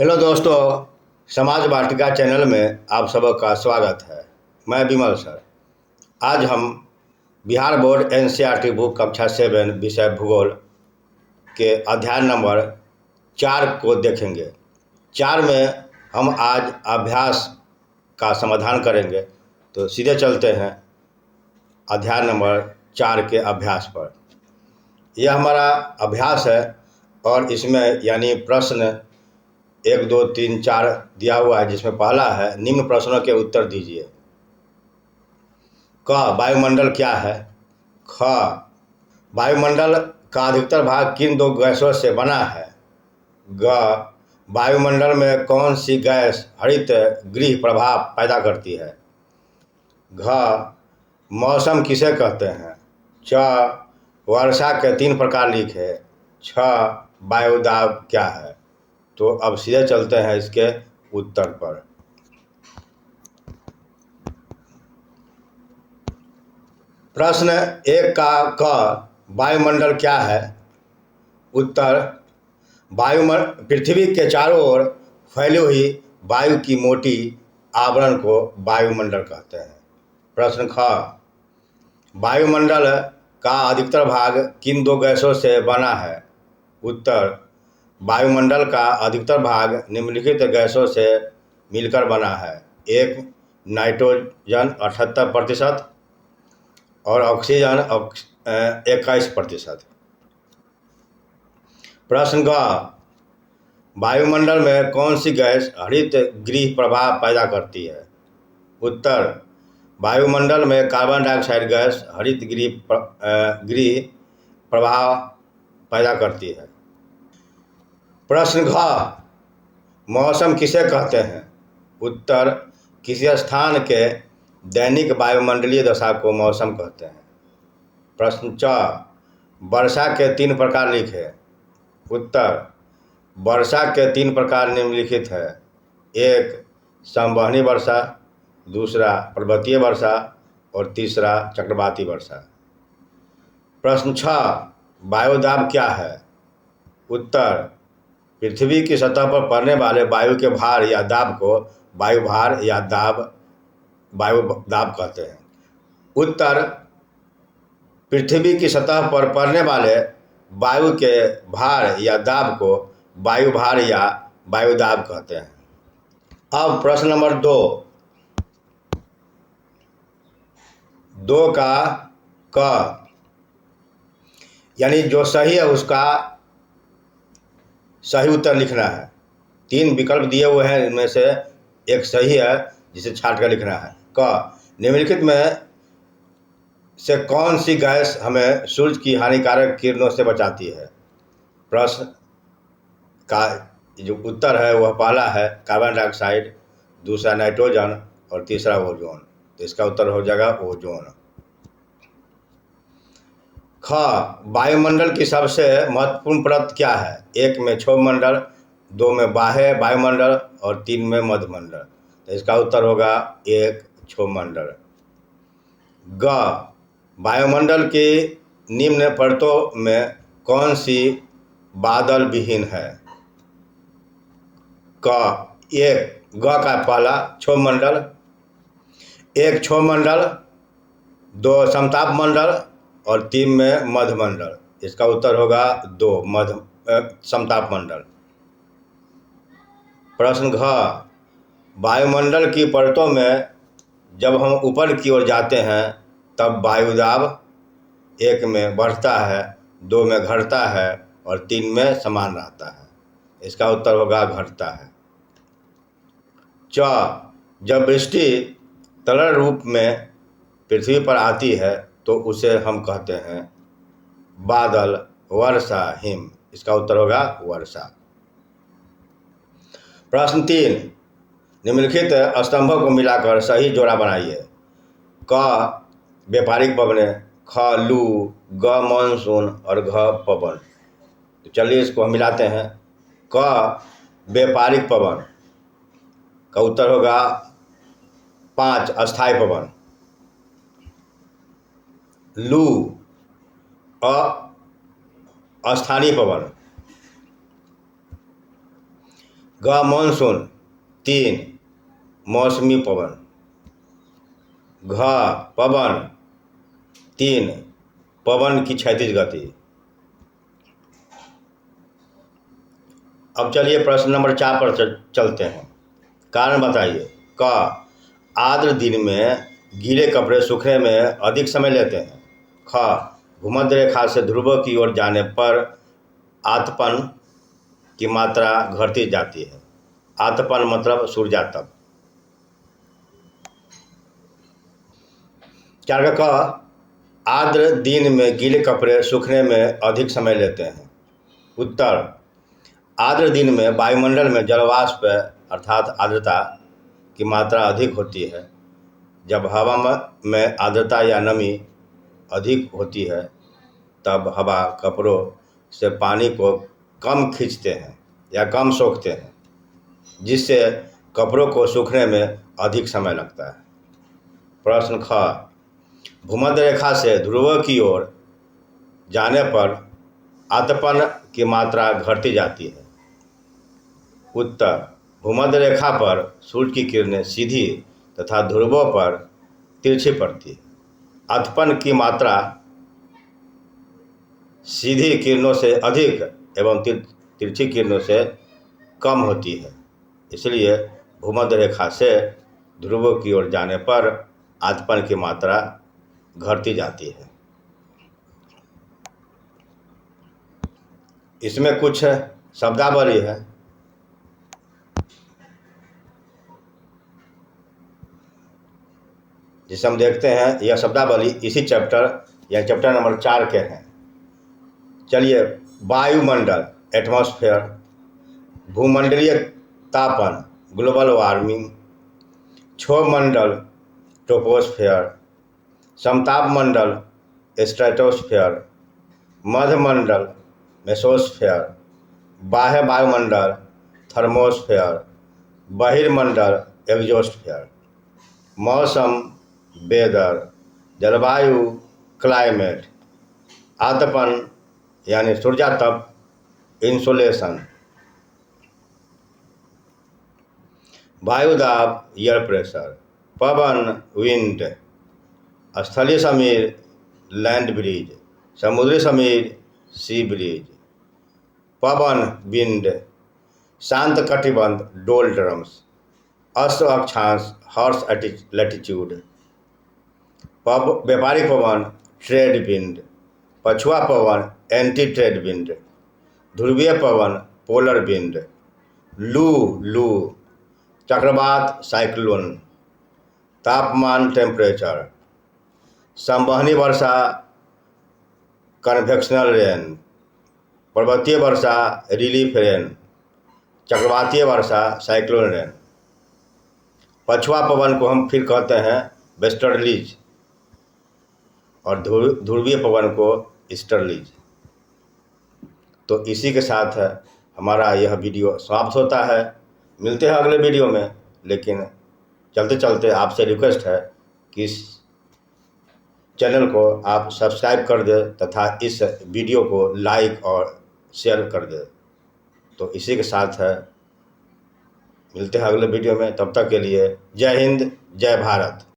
Hello दोस्तों, समाज वाटिका channel में आप सबका स्वागत है। मैं विमल सर। आज हम बिहार बोर्ड एनसीईआरटी बुक कक्षा 7 विषय भूगोल के अध्याय नंबर 4 को देखेंगे। 4 में हम आज अभ्यास का समाधान करेंगे। तो सीधे चलते हैं अध्याय नंबर 4 के अभ्यास पर। यह हमारा अभ्यास है और इसमें यानी प्रश्न 1, 2, 3, 4 दिया हुआ है, जिसमें पहला है निम्न प्रश्नों के उत्तर दीजिए। क, वायुमंडल क्या है? ख, वायुमंडल का अधिकतर भाग किन दो गैसों से बना है? ग, वायुमंडल में कौन सी गैस हरित गृह प्रभाव पैदा करती है? घ, मौसम किसे कहते हैं? च, वर्षा के 3 प्रकार लिखे। छ, वायुदाब क्या है? तो अब सीधे चलते हैं इसके उत्तर पर। प्रश्न 1 का क, वायुमंडल क्या है? उत्तर, पृथ्वी के चारों ओर फैली हुई वायु की मोटी आवरण को वायुमंडल कहते हैं। प्रश्न ख, वायुमंडल का अधिकतर भाग किन दो गैसों से बना है? उत्तर, वायुमंडल का अधिकतर भाग निम्नलिखित गैसों से मिलकर बना है। 1, नाइट्रोजन 78% और ऑक्सीजन 21%। प्रश्न ग, वायुमंडल में कौन सी गैस हरित गृह प्रभाव पैदा करती है? उत्तर, वायुमंडल में कार्बन डाइऑक्साइड गैस हरित गृह प्रभाव पैदा करती है। प्रश्न घ, मौसम किसे कहते हैं? उत्तर, किसी स्थान के दैनिक वायुमंडलीय दशा को मौसम कहते हैं। प्रश्न च, वर्षा के 3 प्रकार लिखे। उत्तर, वर्षा के 3 प्रकार निम्नलिखित है। 1, संवहनी वर्षा, दूसरा पर्वतीय वर्षा और तीसरा चक्रवाती वर्षा। प्रश्न 6, वायुदाब क्या है? उत्तर, पृथ्वी की सतह पर पड़ने वाले वायु के भार या दाब को वायुभार या वायुदाब कहते हैं। उत्तर, पृथ्वी की सतह पर पड़ने वाले वायु के भार या दाब को वायुभार या वायुदाब कहते हैं। अब प्रश्न नंबर 2 का क, यानी जो सही है उसका सही उत्तर लिखना है। 3 विकल्प दिए हुए हैं, इनमें से एक सही है जिसे छाट कर लिखना है। क, निम्नलिखित में से कौन सी गैस हमें सूर्य की हानिकारक किरणों से बचाती है? प्रश्न का जो उत्तर है वह पहला है कार्बन डाइऑक्साइड, दूसरा नाइट्रोजन और तीसरा ओजोन। तो इसका उत्तर हो जाएगा ओजोन। ख, वायुमंडल की सबसे महत्वपूर्ण परत क्या है? 1 में क्षोभमंडल, 2 में बाह्य वायुमंडल और 3 में मध्यमंडल। तो इसका उत्तर होगा 1, क्षोभमंडल। ग, वायुमंडल की निम्न परतों में कौन सी बादल विहीन है? क, 1 ग का पहला क्षोभमंडल, 1 क्षोभमंडल, 2 समताप मंडल और 3 में मध्यमंडल। इसका उत्तर होगा 2 समताप मंडल। प्रश्न घ, वायुमंडल की परतों में जब हम ऊपर की ओर जाते हैं तब वायुदाब 1 में बढ़ता है, 2 में घटता है और 3 में समान रहता है। इसका उत्तर होगा घटता है। च, जब वृष्टि तरल रूप में पृथ्वी पर आती है तो उसे हम कहते हैं बादल, वर्षा, हिम। इसका उत्तर होगा वर्षा। प्रश्न 3, निम्नलिखित स्तंभों को मिलाकर सही जोड़ा बनाइए। क, व्यापारिक पवनें, ख, लू, ग, मानसून और घ, पवन। तो चलिए इसको हम मिलाते हैं। क, व्यापारिक पवन का उत्तर होगा 5, अस्थायी पवन। लू, अस्थानीय पवन। ग मानसून 3 मौसमी पवन। घ पवन 3 पवन की क्षैतिज गति। अब चलिए प्रश्न नंबर 4 पर चलते हैं। कारण बताइए। क आर्द्र दिन में गीले कपड़े सूखने में अधिक समय लेते हैं। ख भूमध्य रेखा से ध्रुव की ओर जाने पर आतपन की मात्रा घटती जाती है। आतपन मतलब सूर्यातप। 4 का क आर्द्र दिन में गीले कपड़े सूखने में अधिक समय लेते हैं। उत्तर आर्द्र दिन में वायुमंडल में जलवाष्प अर्थात आर्द्रता की मात्रा अधिक होती है। जब हवा में आर्द्रता या नमी अधिक होती है तब हवा कपड़ों से पानी को कम खींचते हैं या कम सोखते हैं, जिससे कपड़ों को सूखने में अधिक समय लगता है। प्रश्न ख भूमध्य रेखा से ध्रुव की ओर जाने पर आतपन की मात्रा घटती जाती है। उत्तर भूमध्य रेखा पर सूर्य की किरणें सीधी तथा ध्रुवों पर तिरछी पड़ती है। आतपन की मात्रा सीधी किरणों से अधिक एवं तिरछी किरणों से कम होती है, इसलिए भूमध्य रेखा से ध्रुव की ओर जाने पर आतपन की मात्रा घटती जाती है। इसमें कुछ शब्दावली है। जिसे हम देखते हैं, यह शब्दावली इसी चैप्टर या चैप्टर नंबर 4 के हैं। चलिए, वायुमंडल एटमॉस्फेयर, भूमंडलीय तापन ग्लोबल वार्मिंग, क्षोभमंडल ट्रोपोस्फेयर, समताप मंडल स्ट्रेटोस्फेयर, मध्यमंडल मेसोस्फेयर, बाह्य वायुमंडल थर्मोस्फेयर, बहिर्मंडल एक्सोस्फेयर। मौसम वेदर, जलवायु क्लाइमेट, आतपन यानी सूर्यातप इंसोलेशन, वायुदाब एयर प्रेशर, पवन विंड, स्थलीय समीर लैंड ब्रिज, समुद्री समीर सी ब्रिज। पवन विंड, शांत कटिबंध डोल्ड्रम्स, अश्व अक्षांश हॉर्स लैटिट्यूड। व्यापारिक पवन ट्रेड विंड, पछुआ पवन एंटी ट्रेड विंड, ध्रुवीय पवन पोलर विंड, लू चक्रवात साइक्लोन, तापमान टेम्परेचर, संवहनी वर्षा कन्वेक्शनल रेन, पर्वतीय वर्षा रिलीफ रेन, चक्रवातीय वर्षा साइक्लोन रेन। पछुआ पवन को हम फिर कहते हैं वेस्टर्लीज और ध्रुवीय पवन को ईस्टर्लीज। तो इसी के साथ हमारा यह वीडियो समाप्त होता है। मिलते हैं अगले वीडियो में, लेकिन चलते चलते आपसे रिक्वेस्ट है कि इस चैनल को आप सब्सक्राइब कर दें तथा इस वीडियो को लाइक और शेयर कर दें। तो इसी के साथ मिलते हैं अगले वीडियो में। तब तक के लिए जय हिंद, जय भारत।